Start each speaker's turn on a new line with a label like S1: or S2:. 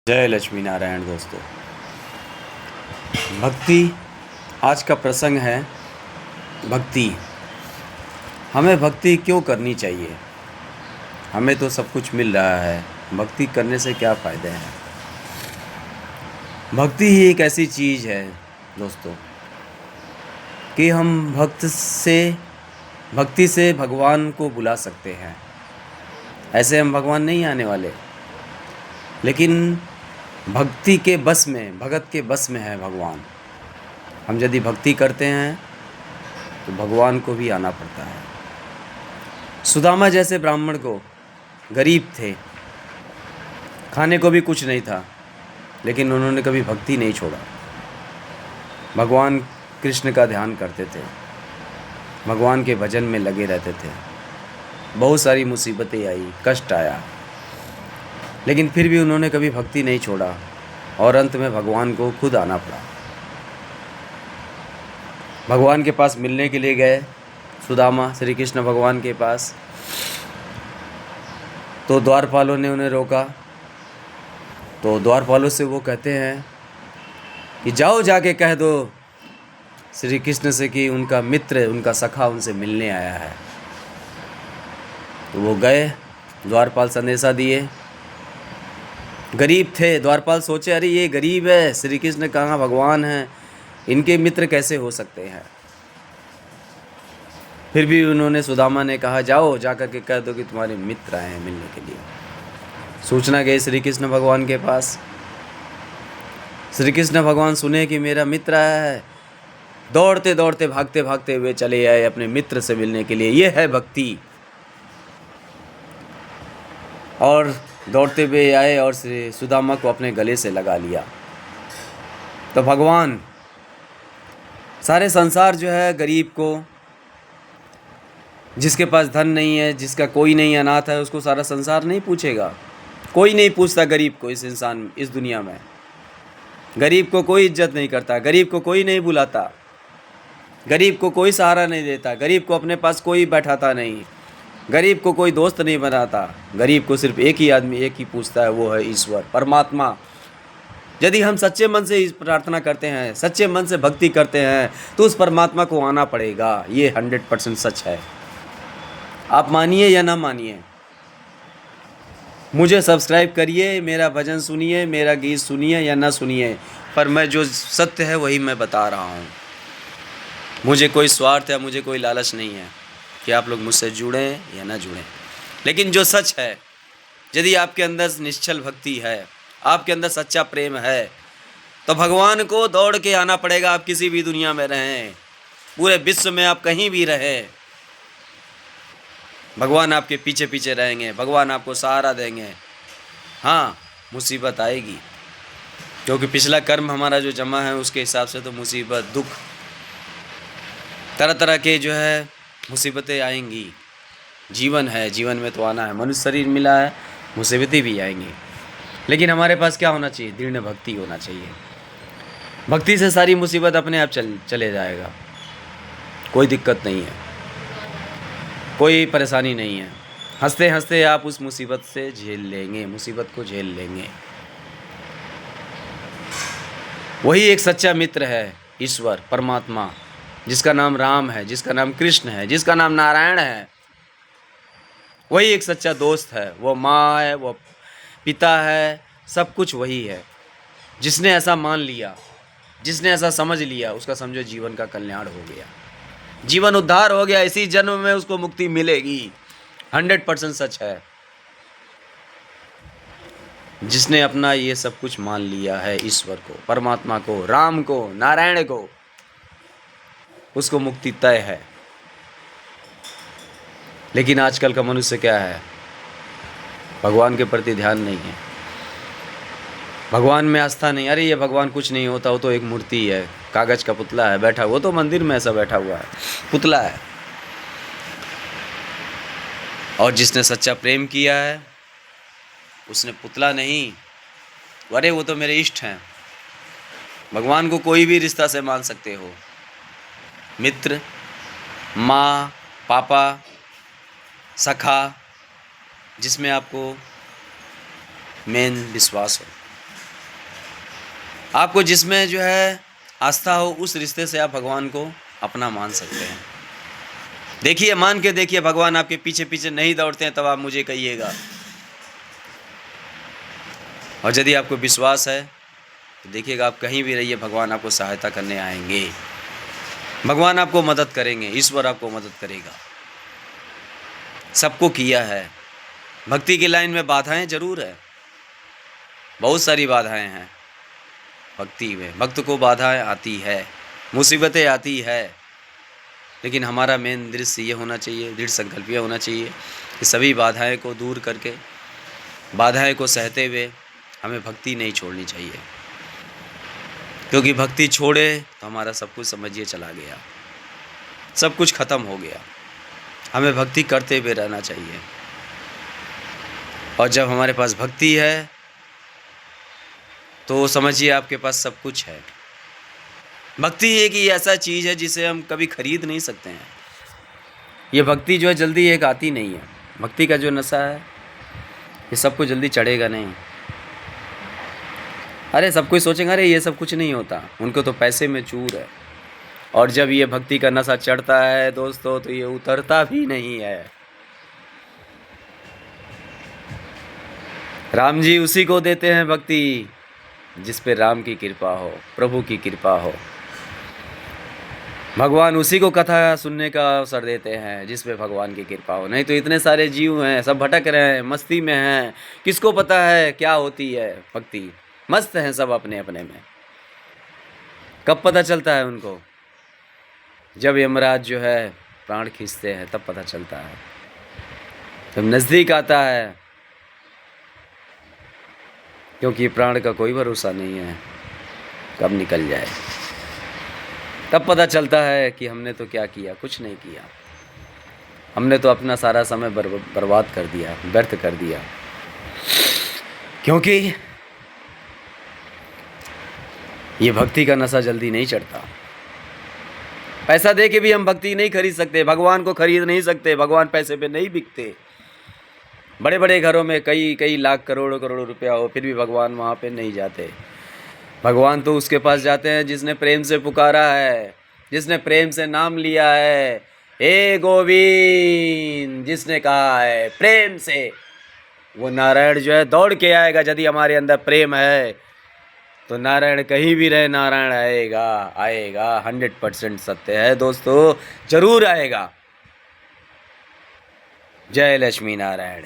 S1: जय लक्ष्मी नारायण दोस्तों। भक्ति आज का प्रसंग है। भक्ति, हमें भक्ति क्यों करनी चाहिए? हमें तो सब कुछ मिल रहा है, भक्ति करने से क्या फ़ायदे हैं? भक्ति ही एक ऐसी चीज़ है दोस्तों कि हम भक्ति से भगवान को बुला सकते हैं। ऐसे हम भगवान नहीं आने वाले, लेकिन भक्ति के बस में, भगत के बस में है भगवान। हम यदि भक्ति करते हैं तो भगवान को भी आना पड़ता है। सुदामा जैसे ब्राह्मण को, गरीब थे, खाने को भी कुछ नहीं था, लेकिन उन्होंने कभी भक्ति नहीं छोड़ा। भगवान कृष्ण का ध्यान करते थे, भगवान के भजन में लगे रहते थे। बहुत सारी मुसीबतें आई, कष्ट आया, लेकिन फिर भी उन्होंने कभी भक्ति नहीं छोड़ा और अंत में भगवान को खुद आना पड़ा। भगवान के पास मिलने के लिए गए सुदामा, श्री कृष्ण भगवान के पास। तो द्वारपालों ने उन्हें रोका। तो द्वारपालों से वो कहते हैं कि जाओ, जाके कह दो श्री कृष्ण से कि उनका मित्र, उनका सखा उनसे मिलने आया है। तो वो गए, द्वारपाल संदेशा दिए। गरीब थे, द्वारपाल सोचे अरे ये गरीब है, श्री कृष्ण कहाँ भगवान हैं, इनके मित्र कैसे हो सकते हैं। फिर भी उन्होंने, सुदामा ने कहा जाओ, जाकर के कह दो कि तुम्हारे मित्र आए हैं मिलने के लिए। सूचना गई श्री कृष्ण भगवान के पास। श्री कृष्ण भगवान सुने कि मेरा मित्र आया है, दौड़ते दौड़ते, भागते भागते हुए चले आए अपने मित्र से मिलने के लिए। ये है भक्ति। और दौड़ते हुए आए और श्री सुदामा को अपने गले से लगा लिया। तो भगवान सारे संसार जो है, गरीब को, जिसके पास धन नहीं है, जिसका कोई नहीं, अनाथ है, उसको सारा संसार नहीं पूछेगा। कोई नहीं पूछता गरीब को इस दुनिया में। गरीब को कोई इज्जत नहीं करता, गरीब को कोई नहीं बुलाता, गरीब को कोई सहारा नहीं देता, गरीब को अपने पास कोई बैठाता नहीं, गरीब को कोई दोस्त नहीं बनाता। गरीब को सिर्फ एक ही आदमी, एक ही पूछता है, वो है ईश्वर, परमात्मा। यदि हम सच्चे मन से इस प्रार्थना करते हैं, सच्चे मन से भक्ति करते हैं, तो उस परमात्मा को आना पड़ेगा। ये 100% सच है। आप मानिए या ना मानिए, मुझे सब्सक्राइब करिए, मेरा भजन सुनिए, मेरा गीत सुनिए या ना सुनिए, पर मैं जो सत्य है वही मैं बता रहा हूँ। मुझे कोई स्वार्थ या मुझे कोई लालच नहीं है कि आप लोग मुझसे जुड़ें या ना जुड़ें। लेकिन जो सच है, यदि आपके अंदर निश्चल भक्ति है, आपके अंदर सच्चा प्रेम है, तो भगवान को दौड़ के आना पड़ेगा। आप किसी भी दुनिया में रहें, पूरे विश्व में आप कहीं भी रहें, भगवान आपके पीछे पीछे रहेंगे, भगवान आपको सहारा देंगे। हाँ, मुसीबत आएगी, क्योंकि पिछला कर्म हमारा जो जमा है उसके हिसाब से तो मुसीबत, दुख, तरह तरह के जो है मुसीबतें आएंगी। जीवन है, जीवन में तो आना है, मनुष्य शरीर मिला है, मुसीबतें भी आएंगी। लेकिन हमारे पास क्या होना चाहिए? दृढ़ भक्ति होना चाहिए। भक्ति से सारी मुसीबत अपने आप चले जाएगा। कोई दिक्कत नहीं है, कोई परेशानी नहीं है। हंसते हंसते आप उस मुसीबत से झेल लेंगे, मुसीबत को झेल लेंगे। वही एक सच्चा मित्र है, ईश्वर, परमात्मा, जिसका नाम राम है, जिसका नाम कृष्ण है, जिसका नाम नारायण है। वही एक सच्चा दोस्त है। वो माँ है, वो पिता है, सब कुछ वही है। जिसने ऐसा मान लिया, जिसने ऐसा समझ लिया, उसका समझो जीवन का कल्याण हो गया, जीवन उद्धार हो गया। इसी जन्म में उसको मुक्ति मिलेगी। 100% सच है। जिसने अपना ये सब कुछ मान लिया है, ईश्वर को, परमात्मा को, राम को, नारायण को, उसको मुक्ति तय है। लेकिन आजकल का मनुष्य क्या है? भगवान के प्रति ध्यान नहीं है, भगवान में आस्था नहीं। अरे ये भगवान कुछ नहीं होता, वो तो एक मूर्ति है, कागज का पुतला है बैठा, वो तो मंदिर में ऐसा बैठा हुआ है, पुतला है। और जिसने सच्चा प्रेम किया है, उसने पुतला नहीं, अरे वो तो मेरे इष्ट हैं। भगवान को कोई भी रिश्ता से मान सकते हो, मित्र, माँ, पापा, सखा, जिसमें आपको मेन विश्वास हो। आपको जिसमें जो है आस्था हो, उस रिश्ते से आप भगवान को अपना मान सकते हैं। देखिए, मान के देखिए, भगवान आपके पीछे पीछे नहीं दौड़ते हैं, तब आप मुझे कहिएगा। और यदि आपको विश्वास है तो देखिएगा, आप कहीं भी रहिए, भगवान आपको सहायता करने आएंगे, भगवान आपको मदद करेंगे, ईश्वर आपको मदद करेगा। सबको किया है। भक्ति की लाइन में बाधाएं जरूर है, बहुत सारी बाधाएं हैं भक्ति में। भक्त को बाधाएं आती है, मुसीबतें आती है, लेकिन हमारा मेन दृश्य ये होना चाहिए, दृढ़ संकल्प ये होना चाहिए कि सभी बाधाएं को दूर करके, बाधाएं को सहते हुए हमें भक्ति नहीं छोड़नी चाहिए। क्योंकि भक्ति छोड़े तो हमारा सब कुछ समझिए चला गया, सब कुछ खत्म हो गया। हमें भक्ति करते हुए रहना चाहिए। और जब हमारे पास भक्ति है तो समझिए आपके पास सब कुछ है। भक्ति एक ही ऐसा चीज़ है जिसे हम कभी खरीद नहीं सकते हैं। ये भक्ति जो है जल्दी एक आती नहीं है। भक्ति का जो नशा है ये सबको जल्दी चढ़ेगा नहीं। अरे सब कोई सोचेंगे अरे ये सब कुछ नहीं होता, उनको तो पैसे में चूर है। और जब ये भक्ति का नशा चढ़ता है दोस्तों तो ये उतरता भी नहीं है। राम जी उसी को देते हैं भक्ति जिस पे राम की कृपा हो, प्रभु की कृपा हो। भगवान उसी को कथा सुनने का अवसर देते हैं जिस पे भगवान की कृपा हो। नहीं तो इतने सारे जीव हैं, सब भटक रहे हैं, मस्ती में हैं, किसको पता है क्या होती है भक्ति। मस्त हैं सब अपने अपने में। कब पता चलता है उनको? जब यमराज जो है प्राण खींचते हैं तब पता चलता है। जब नज़दीक आता है, क्योंकि प्राण का कोई भरोसा नहीं है कब निकल जाए। तब पता चलता है कि हमने तो क्या किया, कुछ नहीं किया। हमने तो अपना सारा समय बर्बाद कर दिया, व्यर्थ कर दिया। क्योंकि ये भक्ति का नशा जल्दी नहीं चढ़ता। पैसा दे के भी हम भक्ति नहीं खरीद सकते, भगवान को खरीद नहीं सकते। भगवान पैसे पे नहीं बिकते। बड़े बड़े घरों में कई लाख करोड़ों करोड़ों रुपया हो, फिर भी भगवान वहाँ पे नहीं जाते। भगवान तो उसके पास जाते हैं जिसने प्रेम से पुकारा है, जिसने प्रेम से नाम लिया है। हे गोविंद जिसने कहा है प्रेम से, वो नारायण जो है दौड़ के आएगा। यदि हमारे अंदर प्रेम है तो नारायण कहीं भी रहे, नारायण आएगा, आएगा। 100% सत्य है दोस्तों, जरूर आएगा। जय लक्ष्मी नारायण।